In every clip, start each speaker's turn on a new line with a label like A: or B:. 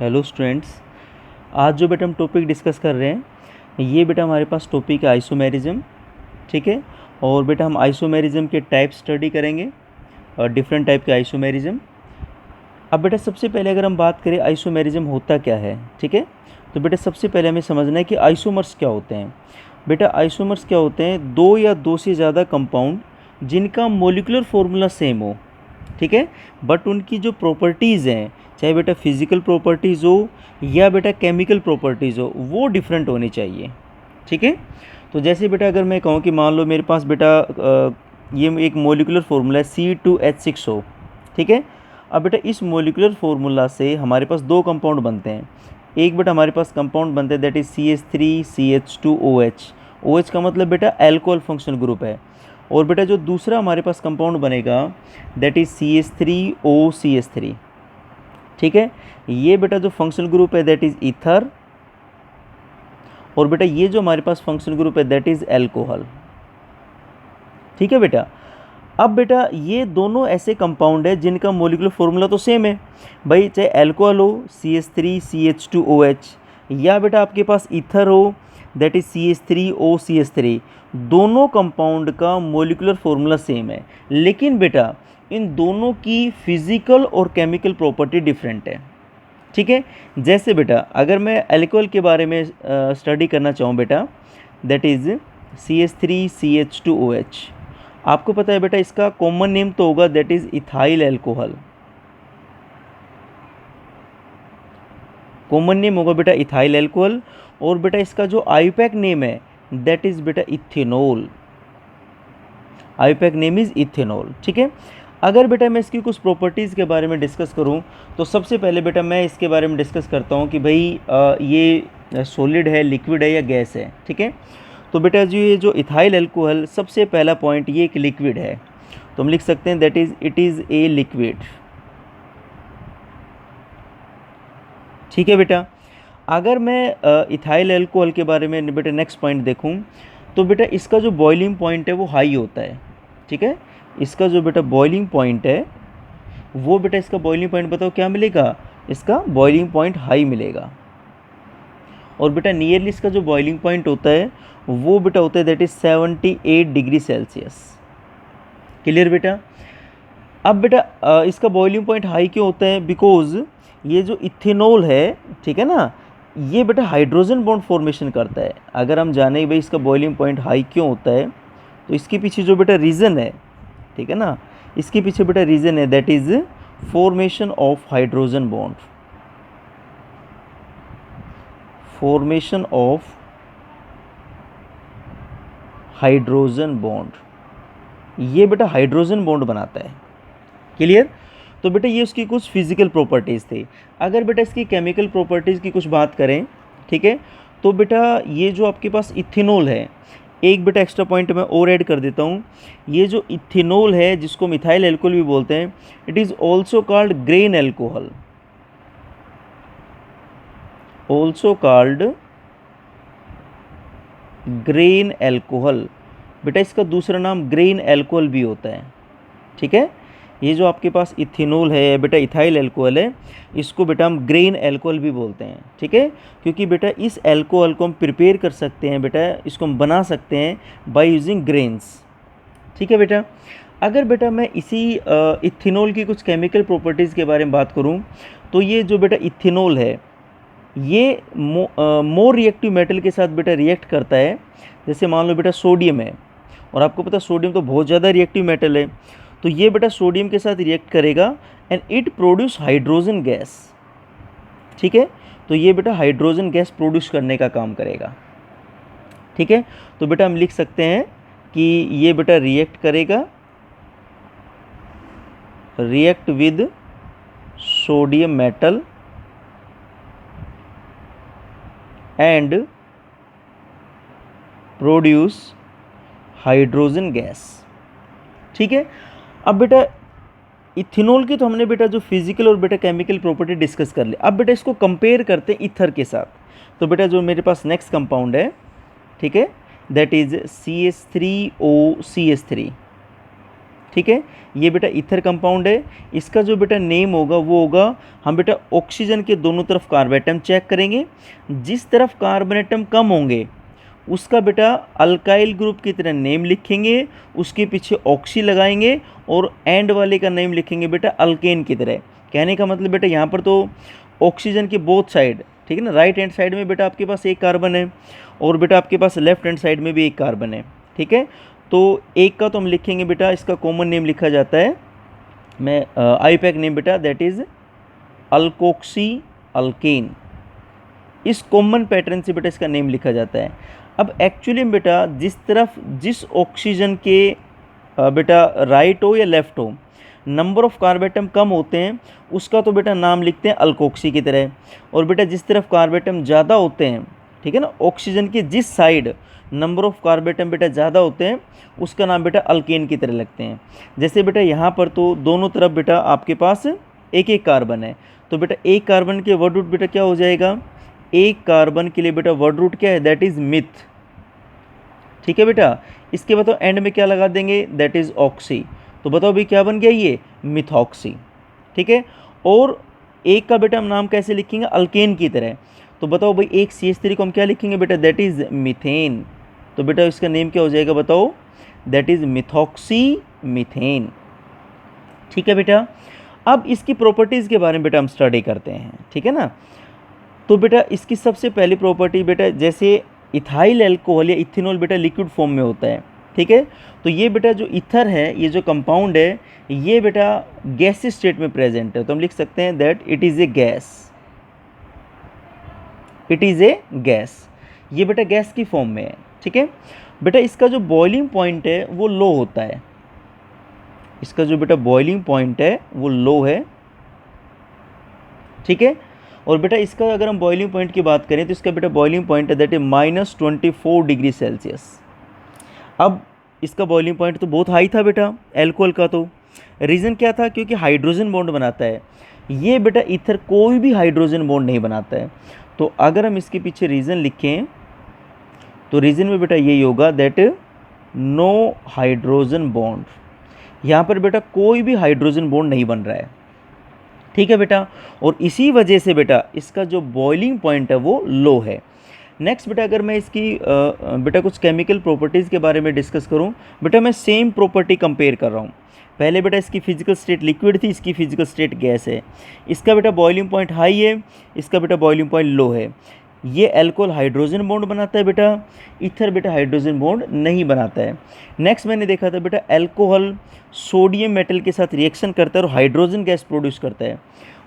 A: Hello students, आज जो बेटा हम टॉपिक डिस्कस कर रहे हैं ये बेटा हमारे पास टॉपिक है आइसोमेरिज्म। ठीक है। और बेटा हम आइसोमेरिज्म के टाइप स्टडी करेंगे और डिफरेंट टाइप के आइसोमेरिज्म। अब बेटा सबसे पहले अगर हम बात करें आइसोमेरिज्म होता क्या है, ठीक है, तो बेटा सबसे पहले हमें समझना है कि आइसोमर्स क्या होते हैं। बेटा आइसोमर्स क्या होते हैं? दो या दो से ज़्यादा कंपाउंड जिनका मोलिकुलर फॉर्मूला सेम हो, ठीक है, बट उनकी जो प्रॉपर्टीज़ हैं, चाहे बेटा फिजिकल प्रॉपर्टीज़ हो या बेटा केमिकल प्रॉपर्टीज़ हो, वो डिफरेंट होनी चाहिए। ठीक है। तो जैसे बेटा अगर मैं कहूँ कि मान लो मेरे पास बेटा ये एक मोलिकुलर फार्मूला है C2H6 हो, ठीक है। अब बेटा इस मोलिकुलर फार्मूला से हमारे पास दो कंपाउंड बनते हैं। एक बेटा हमारे पास कंपाउंड बनते हैं दैट इज़ CH3CH2OH। OH का मतलब बेटा एल्कोहल फंक्शनल ग्रुप है। और बेटा जो दूसरा हमारे पास कंपाउंड बनेगा दैट इज़ CH3OCH3। ठीक है। ये बेटा जो फंक्शनल ग्रुप है दैट इज़ ईथर। और बेटा ये जो हमारे पास फंक्शनल ग्रुप है दैट इज़ एल्कोहल। ठीक है बेटा। अब बेटा ये दोनों ऐसे कंपाउंड है जिनका मोलिकुलर फॉर्मूला तो सेम है भाई, चाहे एल्कोहल हो CH3CH2OH या बेटा आपके पास ईथर हो दैट इज़ CH3OCH3। दोनों कंपाउंड का मोलिकुलर फॉर्मूला सेम है, लेकिन बेटा इन दोनों की फिजिकल और केमिकल प्रॉपर्टी डिफरेंट है। ठीक है। जैसे बेटा अगर मैं एल्कोहल के बारे में स्टडी करना चाहूँ बेटा दैट इज़ CH3CH2OH। आपको पता है बेटा इसका कॉमन नेम तो होगा that is ethyl alcohol. Common name होगा बेटा इथाइल एल्कोहल। और बेटा इसका जो आईपैक नेम है दैट इज़ बेटा ethanol. IUPAC name is ethanol. ठीक है। अगर बेटा मैं इसकी कुछ प्रॉपर्टीज़ के बारे में डिस्कस करूं तो सबसे पहले बेटा मैं इसके बारे में डिस्कस करता हूं कि भाई ये सॉलिड है, लिक्विड है या गैस है। ठीक है। तो बेटा ये जो इथाइल एल्कोहल सबसे पहला पॉइंट ये एक लिक्विड है, तो हम लिख सकते हैं that is it is a liquid. ठीक है बेटा। अगर मैं इथाइल एल्कोहल के बारे में बेटा नेक्स्ट पॉइंट देखूं तो बेटा इसका जो बॉइलिंग पॉइंट है वो हाई होता है। ठीक है। इसका जो बेटा बॉइलिंग पॉइंट है वो बेटा इसका बॉइलिंग पॉइंट बताओ क्या मिलेगा? इसका बॉइलिंग पॉइंट हाई मिलेगा। और बेटा नियरली इसका जो बॉइलिंग पॉइंट होता है वो बेटा होता है that is 78 degree Celsius. Clear बेटा। अब बेटा इसका बॉइलिंग पॉइंट हाई क्यों होता है? बिकॉज ये जो इथेनॉल है, ठीक है ना, ये बेटा हाइड्रोजन बॉन्ड फॉर्मेशन करता है। अगर हम जाने भाई इसका बॉइलिंग पॉइंट हाई क्यों होता है तो इसके पीछे जो बेटा रीज़न है, ठीक है ना, इसके पीछे बेटा रीज़न है that is formation of hydrogen bond. Formation of hydrogen bond, ये बेटा हाइड्रोजन बॉन्ड बनाता है। क्लियर। तो बेटा ये उसकी कुछ फिजिकल प्रॉपर्टीज़ थी। अगर बेटा इसकी केमिकल प्रॉपर्टीज़ की कुछ बात करें, ठीक है, तो बेटा ये जो आपके पास इथेनॉल है, एक बेटा एक्स्ट्रा पॉइंट मैं और ऐड कर देता हूँ। ये जो इथेनॉल है जिसको मिथाइल एल्कोहल भी बोलते हैं, it is also called grain alcohol. Also called grain alcohol. बेटा इसका दूसरा नाम ग्रेन एल्कोहल भी होता है। ठीक है। ये जो आपके पास इथेनॉल है बेटा इथाइल एल्कोहल है, इसको बेटा हम ग्रेन एल्कोहल भी बोलते हैं। ठीक है। क्योंकि बेटा इस एल्कोहल को हम प्रिपेयर कर सकते हैं, बेटा इसको हम बना सकते हैं बाय यूजिंग ग्रेन्स। ठीक है बेटा। अगर बेटा मैं इसी इथेनॉल की कुछ केमिकल प्रॉपर्टीज़ के बारे में बात करूं तो ये जो बेटा इथेनॉल है ये मोर रिएक्टिव मेटल के साथ बेटा रिएक्ट करता है। जैसे मान लो बेटा सोडियम है, और आपको पता सोडियम तो बहुत ज़्यादा रिएक्टिव मेटल है, तो ये बेटा सोडियम के साथ रिएक्ट करेगा and it produce hydrogen gas. ठीक है। तो ये बेटा हाइड्रोजन गैस प्रोड्यूस करने का काम करेगा। ठीक है। तो बेटा हम लिख सकते हैं कि ये बेटा रिएक्ट करेगा, react with sodium metal and produce hydrogen gas. ठीक है। अब बेटा इथेनॉल की तो हमने बेटा जो फिजिकल और बेटा केमिकल प्रॉपर्टी डिस्कस कर ली। अब बेटा इसको कंपेयर करते हैं ईथर के साथ। तो बेटा जो मेरे पास नेक्स्ट कंपाउंड है, ठीक है, दैट इज CH3OCH3। ठीक है। ये बेटा ईथर कंपाउंड है, इसका जो बेटा नेम होगा वो होगा, हम बेटा ऑक्सीजन के दोनों तरफ कार्बन एटम चेक करेंगे, जिस तरफ कार्बन एटम कम होंगे उसका बेटा अल्काइल ग्रुप की तरह नेम लिखेंगे, उसके पीछे ऑक्सी लगाएंगे और एंड वाले का नेम लिखेंगे बेटा अल्केन की तरह। कहने का मतलब बेटा यहाँ पर तो ऑक्सीजन के बोथ साइड, ठीक है ना, राइट हैंड साइड में बेटा आपके पास एक कार्बन है और बेटा आपके पास लेफ्ट हैंड साइड में भी एक कार्बन है, ठीक है। तो एक का तो हम लिखेंगे बेटा, इसका कॉमन नेम लिखा जाता है, मैं आईपैक नेम बेटा, दैट इज़ अल्कोक्सी अल्केन। इस कॉमन पैटर्न से बेटा इसका नेम लिखा जाता है। अब एक्चुअली में बेटा जिस ऑक्सीजन के बेटा राइट हो या लेफ्ट हो, नंबर ऑफ कार्बन एटम कम होते हैं उसका तो बेटा नाम लिखते हैं अल्कोक्सी की तरह, और बेटा जिस तरफ कार्बन एटम ज़्यादा होते हैं, ठीक है ना, ऑक्सीजन की जिस side number of carbon atom बेटा ज़्यादा होते हैं उसका नाम बेटा अल्केन की तरह लगते हैं। जैसे बेटा यहाँ पर तो दोनों तरफ बेटा आपके पास एक एक कार्बन है, तो बेटा एक कार्बन के वर्ड रूट बेटा क्या हो जाएगा, एक कार्बन के लिए बेटा वर्ड रूट क्या है, दैट इज़ मिथ, ठीक है बेटा। इसके बताओ एंड में क्या लगा देंगे, दैट इज़ ऑक्सी, तो बताओ भाई क्या बन गया, ये मिथॉक्सी, ठीक है। और एक का बेटा हम नाम कैसे लिखेंगे, अल्केन की तरह, तो बताओ भाई एक CH3 को हम क्या लिखेंगे बेटा, दैट इज़ मीथेन, तो बेटा इसका नेम क्या हो जाएगा बताओ, दैट इज़ मिथॉक्सी मीथेन, ठीक है बेटा। अब इसकी प्रॉपर्टीज़ के बारे में बेटा हम स्टडी करते हैं, ठीक है ना। तो बेटा इसकी सबसे पहली प्रॉपर्टी बेटा, जैसे इथाइल अल्कोहल या इथेनॉल बेटा लिक्विड फॉर्म में होता है, ठीक है, तो ये बेटा जो ईथर है, ये जो कंपाउंड है, ये बेटा गैस स्टेट में प्रेजेंट है, तो हम लिख सकते हैं that it is a gas, it is a gas, ये बेटा गैस की फॉर्म में है, ठीक है बेटा। इसका जो बॉइलिंग पॉइंट है वो लो होता है, इसका जो बेटा बॉइलिंग पॉइंट है वो लो है, ठीक है। और बेटा इसका अगर हम बॉइलिंग पॉइंट की बात करें तो इसका बेटा बॉइलिंग पॉइंट है दैट इज -24 डिग्री सेल्सियस। अब इसका बॉइलिंग पॉइंट तो बहुत हाई था बेटा एल्कोहल का, तो रीज़न क्या था, क्योंकि हाइड्रोजन बॉन्ड बनाता है, ये बेटा ईथर कोई भी हाइड्रोजन बॉन्ड नहीं बनाता है। तो अगर हम इसके पीछे रीज़न लिखें तो रीज़न में बेटा यही होगा दैट नो हाइड्रोजन बॉन्ड, यहाँ पर बेटा कोई भी हाइड्रोजन बॉन्ड नहीं बन रहा है, ठीक है बेटा। और इसी वजह से बेटा इसका जो बॉइलिंग पॉइंट है वो लो है। नेक्स्ट बेटा अगर मैं इसकी बेटा कुछ केमिकल प्रॉपर्टीज़ के बारे में डिस्कस करूं, बेटा मैं सेम प्रॉपर्टी कंपेयर कर रहा हूं। पहले बेटा इसकी फिजिकल स्टेट लिक्विड थी, इसकी फिजिकल स्टेट गैस है, इसका बेटा बॉइलिंग पॉइंट हाई है, इसका बेटा बॉइलिंग पॉइंट लो है। ये अल्कोहल हाइड्रोजन बॉन्ड बनाता है बेटा, ईथर बेटा हाइड्रोजन बॉन्ड नहीं बनाता है। नेक्स्ट मैंने देखा था बेटा अल्कोहल सोडियम मेटल के साथ रिएक्शन करता है और हाइड्रोजन गैस प्रोड्यूस करता है,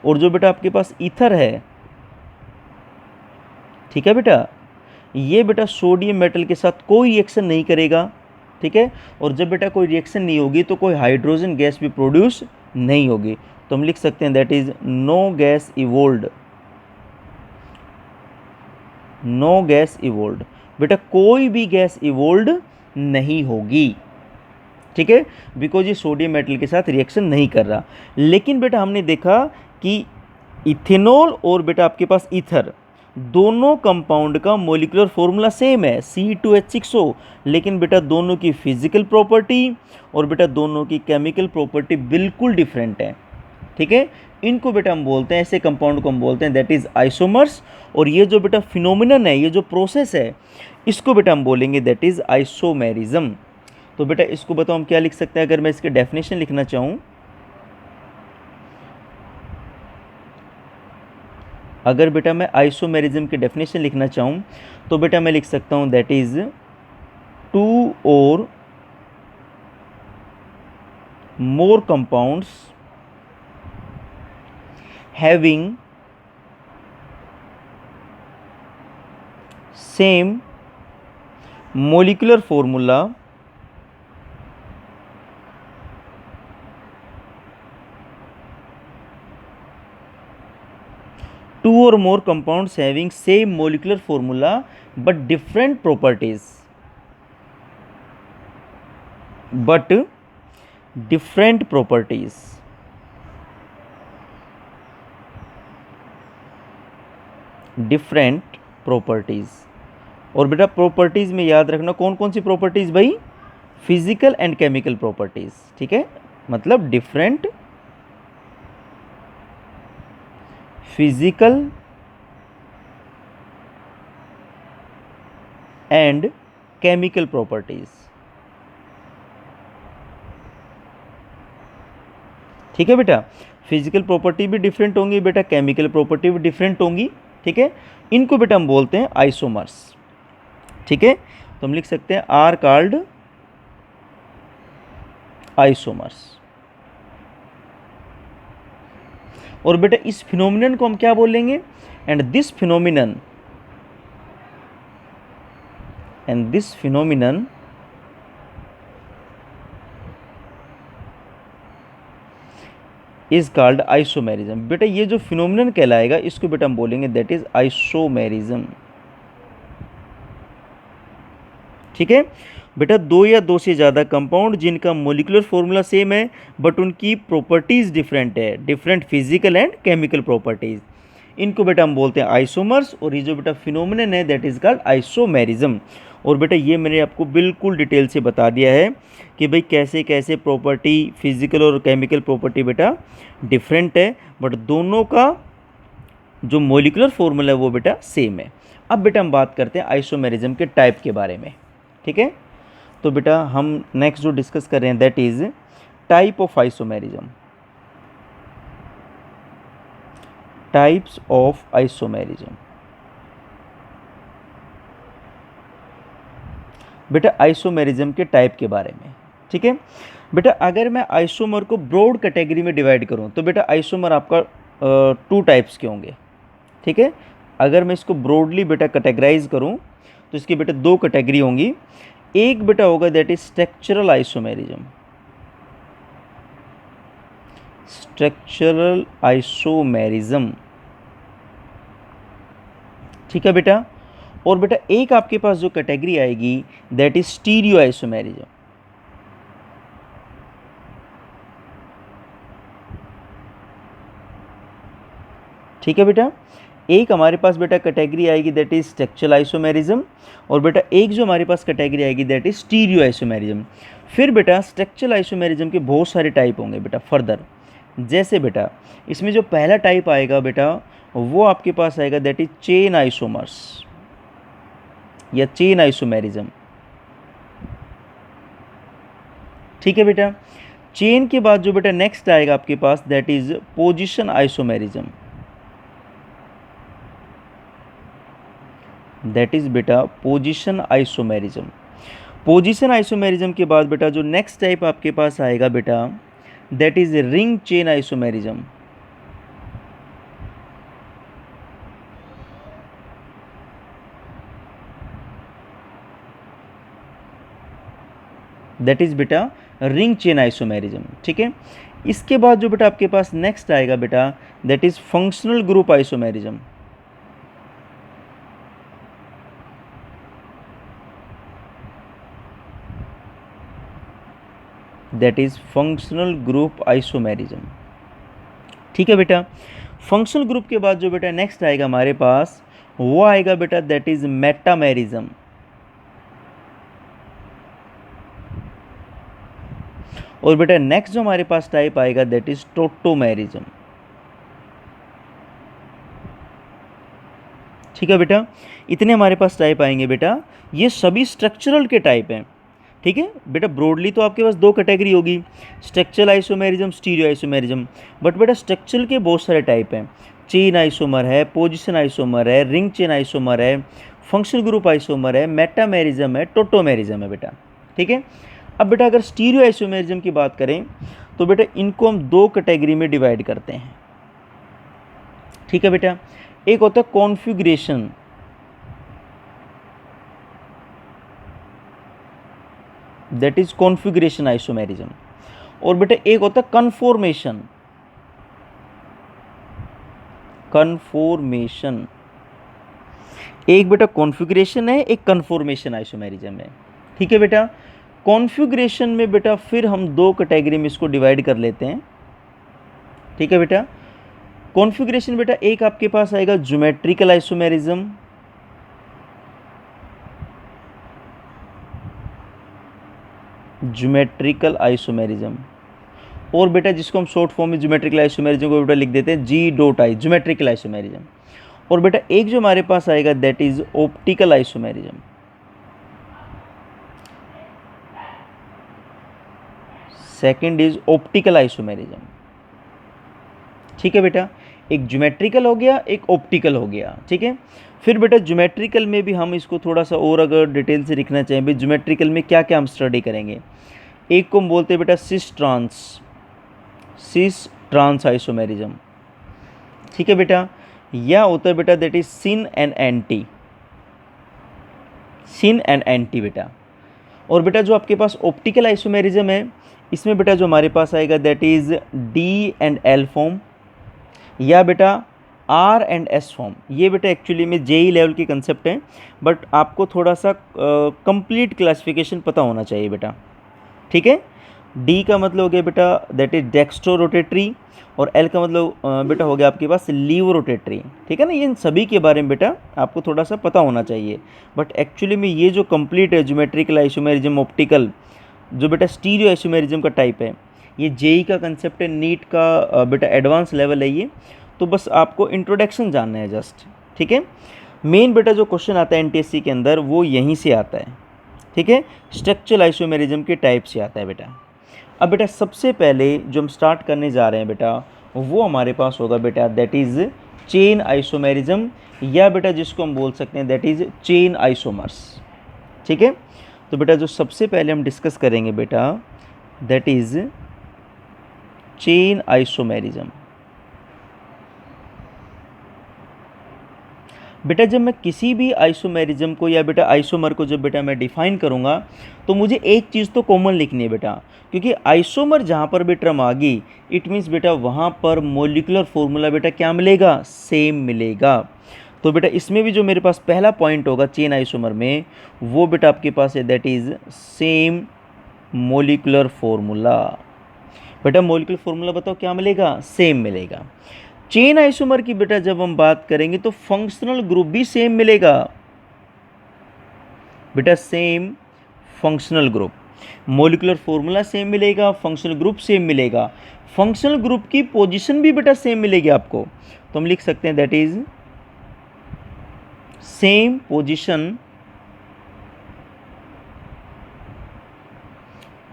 A: और जो बेटा आपके पास ईथर है, ठीक है बेटा, ये बेटा सोडियम मेटल के साथ कोई रिएक्शन नहीं करेगा, ठीक है। और जब बेटा कोई रिएक्शन नहीं होगी तो कोई हाइड्रोजन गैस भी प्रोड्यूस नहीं होगी, तो हम लिख सकते हैं that is no gas evolved, no gas evolved, बेटा कोई भी गैस इवोल्ड नहीं होगी, ठीक है, बिकॉज ये सोडियम मेटल के साथ रिएक्शन नहीं कर रहा। लेकिन बेटा हमने देखा कि इथेनॉल और बेटा आपके पास ईथर दोनों कंपाउंड का मोलिकुलर फॉर्मूला सेम है C2H6O, लेकिन बेटा दोनों की फिजिकल प्रॉपर्टी और बेटा दोनों की केमिकल प्रॉपर्टी बिल्कुल डिफरेंट है, ठीक है। इनको बेटा हम बोलते हैं, ऐसे कंपाउंड को हम बोलते हैं दैट इज़ आइसोमर्स, और ये जो बेटा फिनोमिनन है, ये जो प्रोसेस है, इसको बेटा हम बोलेंगे दैट इज़ आइसोमेरिज्म। तो बेटा इसको बताओ हम क्या लिख सकते हैं, अगर मैं इसके डेफिनेशन लिखना चाहूँ, अगर बेटा मैं आइसोमेरिज्म की डेफिनेशन लिखना चाहूँ तो बेटा मैं लिख सकता हूँ दैट इज़ टू और more compounds having same molecular formula two or more compounds having same molecular formula but different properties, but different properties, different properties। और बेटा प्रॉपर्टीज़ में याद रखना कौन कौन सी प्रॉपर्टीज़ भाई, फिजिकल एंड केमिकल प्रॉपर्टीज, ठीक है, मतलब different physical and chemical properties, ठीक है बेटा। फिजिकल प्रॉपर्टी भी डिफरेंट होंगी बेटा, केमिकल प्रॉपर्टी भी डिफरेंट होंगी, ठीक है। इनको बेटा हम बोलते हैं आइसोमर्स, ठीक है। तो हम लिख सकते हैं आर कॉल्ड आइसोमर्स। और बेटा इस फिनोमिनन को हम क्या बोलेंगे, and this phenomenon is called isomerism. बेटा ये जो फिनोमिनन कहलाएगा इसको बेटा हम बोलेंगे दैट इज आइसोमेरिज्म, ठीक है बेटा। दो या दो से ज़्यादा कंपाउंड जिनका मोलिकुलर फॉर्मूला सेम है बट उनकी प्रॉपर्टीज़ डिफरेंट है, different physical and chemical properties, इनको बेटा हम बोलते हैं आइसोमर्स। और ये जो बेटा फिनोमिनन है दैट इज़ कॉल्ड आइसोमेरिज्म। और बेटा ये मैंने आपको बिल्कुल डिटेल से बता दिया है कि भाई कैसे कैसे प्रॉपर्टी फिजिकल और केमिकल प्रॉपर्टी बेटा डिफरेंट है बट दोनों का जो मोलिकुलर फॉर्मूला है वो बेटा सेम है। अब बेटा हम बात करते हैं आइसोमेरिज्म के टाइप के बारे में, ठीक है। तो बेटा हम नेक्स्ट जो डिस्कस कर रहे हैं that is type of isomerism, types of isomerism. बेटा आइसोमेरिज्म के टाइप के बारे में, ठीक है बेटा। अगर मैं आइसोमर को ब्रॉड कैटेगरी में डिवाइड करूं तो बेटा आइसोमर आपका 2 टाइप्स के होंगे, ठीक है। अगर मैं इसको ब्रॉडली बेटा कैटेगराइज करूं तो इसकी बेटा 2 कैटेगरी होंगी। एक बेटा होगा that is structural isomerism, structural isomerism, ठीक है बेटा। और बेटा एक आपके पास जो कैटेगरी आएगी दैट इज स्टीरियो आइसोमेरिज्म, ठीक है बेटा। एक हमारे पास बेटा कैटेगरी आएगी दैट इज स्ट्रक्चरल आइसोमेरिज्म और बेटा एक जो हमारे पास कैटेगरी आएगी दैट इज स्टीरियो आइसोमेरिज्म। फिर बेटा स्ट्रक्चरल आइसोमेरिज्म के बहुत सारे टाइप होंगे बेटा फर्दर। जैसे बेटा इसमें जो पहला टाइप आएगा बेटा वो आपके पास आएगा दैट इज चेन आइसोमर्स या चेन आइसोमेरिज्म, ठीक है बेटा। चेन के बाद जो बेटा नेक्स्ट आएगा आपके पास that is position isomerism, that is बेटा पोजीशन आइसोमेरिज्म। पोजीशन आइसोमेरिज्म के बाद बेटा जो नेक्स्ट टाइप आपके पास आएगा बेटा that is ring chain isomerism, that is बेटा रिंग चेन आइसोमेरिज्म, ठीक है। इसके बाद जो बेटा आपके पास नेक्स्ट आएगा बेटा that is functional group isomerism, that is functional group isomerism, ठीक है बेटा। फंक्शनल ग्रुप के बाद जो बेटा नेक्स्ट आएगा हमारे पास वो आएगा बेटा दैट इज मेटामेरिज्म, और बेटा नेक्स्ट जो हमारे पास टाइप आएगा दैट इज टोटोमेरिज्म, ठीक है बेटा। इतने हमारे पास टाइप आएंगे बेटा, ये सभी स्ट्रक्चरल के टाइप हैं, ठीक है बेटा। ब्रॉडली तो आपके पास 2 कैटेगरी होगी, structural isomerism, stereo isomerism, but बेटा स्ट्रक्चरल के बहुत सारे टाइप हैं। चेन आइसोमर है, पोजीशन आइसोमर है, रिंग चेन आइसोमर है, फंक्शनल ग्रुप आइसोमर है, मेटामेरिज्म है, टोटोमेरिज्म है बेटा, ठीक है। अब बेटा अगर स्टीरियो आइसोमेरिज्म की बात करें तो बेटा इनको हम 2 कैटेगरी में डिवाइड करते हैं, ठीक है बेटा। एक होता है configuration, that is configuration isomerism, और बेटा एक होता है कन्फॉर्मेशन, कन्फॉर्मेशन। एक बेटा कॉन्फ़िगरेशन है, एक कन्फॉर्मेशन आइसोमेरिज्म है, ठीक है बेटा। कॉन्फ़िगरेशन में बेटा फिर हम 2 कैटेगरी में इसको डिवाइड कर लेते हैं, ठीक है बेटा। कॉन्फ़िगरेशन बेटा एक आपके पास आएगा ज्योमेट्रिकल आइसोमेरिज्म, ज्योमेट्रिकल आइसोमेरिज्म, और बेटा जिसको हम शॉर्ट फॉर्म में ज्योमेट्रिकल आइसोमेरिज्म को बेटा लिख देते हैं जी डॉट आई, ज्योमेट्रिकल आइसोमेरिज्म। और बेटा एक जो हमारे पास आएगा that is optical isomerism. Second is optical isomerism. ठीक है बेटा, एक ज्योमेट्रिकल हो गया, एक ऑप्टिकल हो गया। ठीक है, फिर बेटा ज्योमेट्रिकल में भी हम इसको थोड़ा सा और अगर डिटेल से लिखना चाहें, भाई ज्योमेट्रिकल में क्या क्या हम स्टडी करेंगे। एक को हम बोलते हैं बेटा सिस ट्रांस आइसोमेरिज्म। ठीक है बेटा, या होता है बेटा that is syn and anti बेटा। और बेटा जो आपके पास ऑप्टिकल आइसोमेरिज्म है, इसमें बेटा जो हमारे पास आएगा that is D and L form, या बेटा आर एंड एस फॉर्म। ये बेटा एक्चुअली में जेई लेवल की कंसेप्ट है, बट आपको थोड़ा सा कंप्लीट क्लासिफिकेशन पता होना चाहिए बेटा। ठीक है, डी का मतलब हो गया बेटा दैट इज डेक्स्ट्रो रोटेटरी, और एल का मतलब बेटा हो गया आपके पास लीव रोटेटरी। ठीक है ना, ये इन सभी के बारे में बेटा आपको थोड़ा सा पता होना चाहिए। बट एक्चुअली में ये जो कंप्लीट है ज्योमेट्रिकल आइसोमेरिज्म ऑप्टिकल, जो बेटा स्टीरियो आइसोमेरिज्म का टाइप है, ये जेई का कंसेप्ट है, नीट का बेटा एडवांस लेवल है ये। तो बस आपको इंट्रोडक्शन जानना है जस्ट। ठीक है, मेन बेटा जो क्वेश्चन आता है एनटीएससी के अंदर वो यहीं से आता है। ठीक है, स्ट्रक्चरल आइसोमेरिज्म के टाइप से आता है बेटा। अब बेटा सबसे पहले जो हम स्टार्ट करने जा रहे हैं बेटा, वो हमारे पास होगा बेटा दैट इज़ चेन आइसोमेरिज्म, या बेटा जिसको हम बोल सकते हैं दैट इज़ चेन आइसोमर्स। ठीक है, तो बेटा जो सबसे पहले हम डिस्कस करेंगे बेटा दैट इज़ चेन आइसोमेरिज्म। बेटा जब मैं किसी भी आइसोमेरिज्म को या बेटा आइसोमर को जब बेटा मैं डिफाइन करूंगा, तो मुझे एक चीज़ तो कॉमन लिखनी है बेटा, क्योंकि आइसोमर जहाँ पर भी टर्म आ गई इट मीन्स बेटा वहाँ पर मोलिकुलर फॉर्मूला बेटा क्या मिलेगा, सेम मिलेगा। तो बेटा इसमें भी जो मेरे पास पहला पॉइंट होगा चेन आइसोमर में, वो बेटा आपके पास है that is same molecular formula. बेटा मोलिकुलर फॉर्मूला बताओ क्या मिलेगा, सेम मिलेगा। चेन आइसोमर की बेटा जब हम बात करेंगे तो फंक्शनल ग्रुप भी सेम मिलेगा बेटा, same functional group. Molecular formula same मिलेगा, फंक्शनल ग्रुप सेम मिलेगा, फंक्शनल ग्रुप की पोजीशन भी बेटा सेम मिलेगी आपको। तो हम लिख सकते हैं that is same position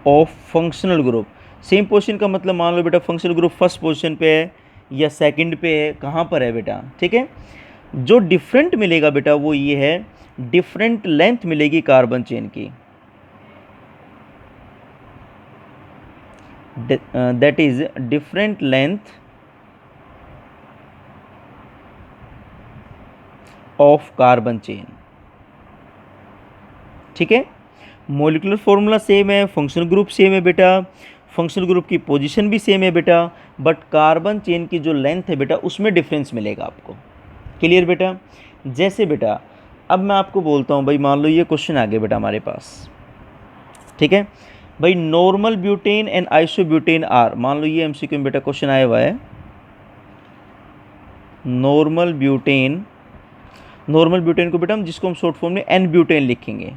A: of functional group. Same position का मतलब मान लो बेटा फंक्शनल ग्रुप फर्स्ट पोजीशन पे है या सेकंड पे है, कहाँ पर है बेटा। ठीक है, जो डिफरेंट मिलेगा बेटा वो ये है, डिफरेंट लेंथ मिलेगी कार्बन चेन की, that is different length of carbon chain. ठीक है, मोलिकुलर फॉर्मूला सेम है, फंक्शनल ग्रुप सेम है बेटा, फंक्शनल ग्रुप की पोजीशन भी सेम है बेटा, बट कार्बन चेन की जो लेंथ है बेटा उसमें डिफरेंस मिलेगा आपको। क्लियर बेटा। जैसे बेटा अब मैं आपको बोलता हूँ भाई, मान लो ये क्वेश्चन आ गया बेटा हमारे पास। ठीक है भाई, normal butane and isobutane are, मान लो ये एमसीक्यू में बेटा क्वेश्चन आया हुआ है। नॉर्मल ब्यूटेन को बेटा हम जिसको हम शॉर्ट फॉर्म में एन ब्यूटेन लिखेंगे।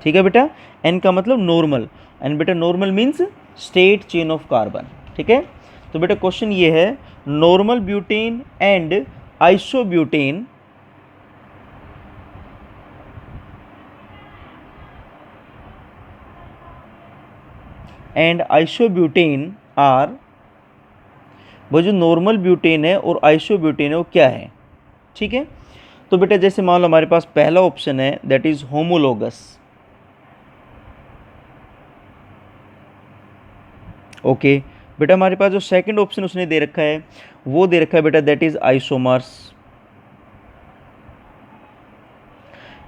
A: ठीक है बेटा, एन का मतलब नॉर्मल, एंड बेटा normal means straight chain of carbon. ठीक है, तो बेटा क्वेश्चन ये है, normal butane and isobutane are, वो जो नॉर्मल ब्यूटेन है और आइसोब्यूटेन है वो क्या है। ठीक है, तो बेटा जैसे मान लो हमारे पास पहला ऑप्शन है दैट इज होमोलोगस। ओके बेटा, हमारे पास जो सेकंड ऑप्शन उसने दे रखा है वो दे रखा है बेटा दैट इज आइसोमर्स।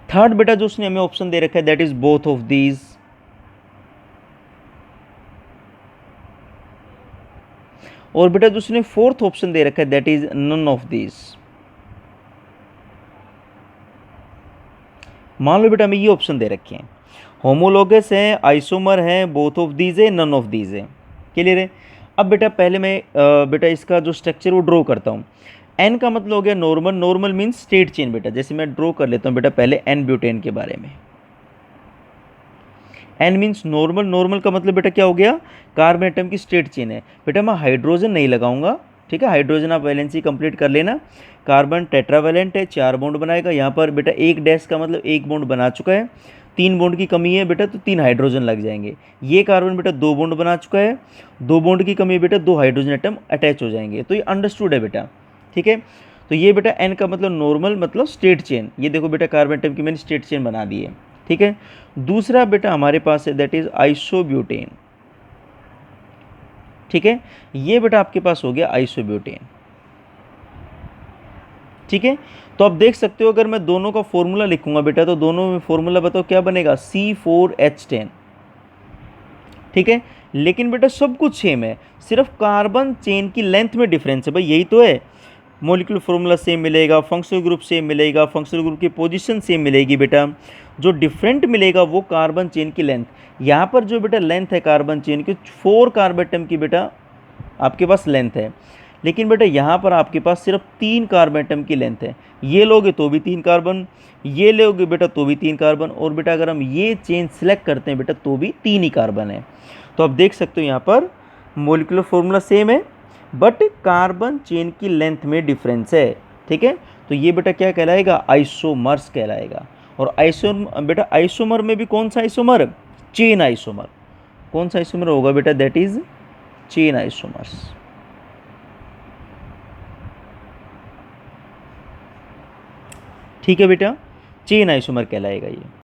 A: थर्ड बेटा जो उसने हमें ऑप्शन दे रखा है that is both of these. और बेटा जो उसने फोर्थ ऑप्शन दे रखा है that is none of these. मान लो बेटा हमें ये ऑप्शन दे रखे हैं, होमोलोगस है, आइसोमर है, बोथ ऑफ दीज है, नन ऑफ दीज है। क्लियर है। अब बेटा पहले मैं बेटा इसका जो स्ट्रक्चर वो ड्रॉ करता हूँ। एन का मतलब हो गया normal, normal means straight chain बेटा। जैसे मैं ड्रॉ कर लेता हूँ बेटा पहले एन ब्यूटेन के बारे में। एन मीन्स नॉर्मल, नॉर्मल का मतलब बेटा क्या हो गया, कार्बन एटम की स्ट्रेट चेन है। बेटा मैं हाइड्रोजन नहीं लगाऊंगा, ठीक है, हाइड्रोजन आप वैलेंसी कंप्लीट कर लेना। कार्बन टेट्रावैलेंट है, 4 बॉन्ड बनाएगा। यहाँ पर बेटा एक डैश का मतलब एक बॉन्ड बना चुका है, 3 बॉन्ड की कमी है बेटा तो 3 हाइड्रोजन लग जाएंगे। ये कार्बन बेटा 2 बॉन्ड बना चुका है, 2 बॉन्ड की कमी है बेटा, 2 हाइड्रोजन एटम अटैच हो जाएंगे। तो ये अंडरस्टूड है बेटा, ठीक है। तो ये बेटा एन का मतलब नॉर्मल मतलब स्ट्रेट चेन, ये देखो बेटा कार्बन एटम की मैंने स्ट्रेट चेन बना दी है, ठीक है। दूसरा बेटा हमारे पास है दैट इज आइसोब्यूटेन, ठीक है। ये बेटा आपके पास हो गया आइसोब्यूटेन, ठीक है। तो आप देख सकते हो अगर मैं दोनों का फॉर्मूला लिखूंगा बेटा तो दोनों में फॉर्मूला बताओ क्या बनेगा, C4H10, ठीक है। लेकिन बेटा सब कुछ सेम है, सिर्फ कार्बन चेन की लेंथ में डिफरेंस है भाई, यही तो है। मॉलिक्यूलर फॉर्मूला सेम मिलेगा, फंक्शनल ग्रुप सेम मिलेगा, फंक्शनल ग्रुप की पोजीशन सेम मिलेगी बेटा, जो डिफरेंट मिलेगा वो कार्बन चेन की लेंथ। यहाँ पर जो बेटा लेंथ है कार्बन चेन की 4 कार्बन एटम की बेटा आपके पास लेंथ है, लेकिन बेटा यहाँ पर आपके पास सिर्फ 3 कार्बन एटम की लेंथ है। ये लोगे तो भी 3 कार्बन, ये लोगे बेटा तो भी 3 कार्बन, और बेटा अगर हम ये चेन सिलेक्ट करते हैं बेटा तो भी 3 ही कार्बन है। तो आप देख सकते हो यहाँ पर मोलिकुलर फॉर्मूला सेम है बट कार्बन चेन की लेंथ में डिफरेंस है, ठीक है। तो ये बेटा क्या कहलाएगा, आइसोमर्स कहलाएगा। और बेटा आइसोमर में भी कौन सा आइसोमर, चेन आइसोमर। कौन सा आइसोमर होगा बेटा, दैट इज चेन आइसोमर्स, ठीक है बेटा, चेन आइसोमर कहलाएगा ये।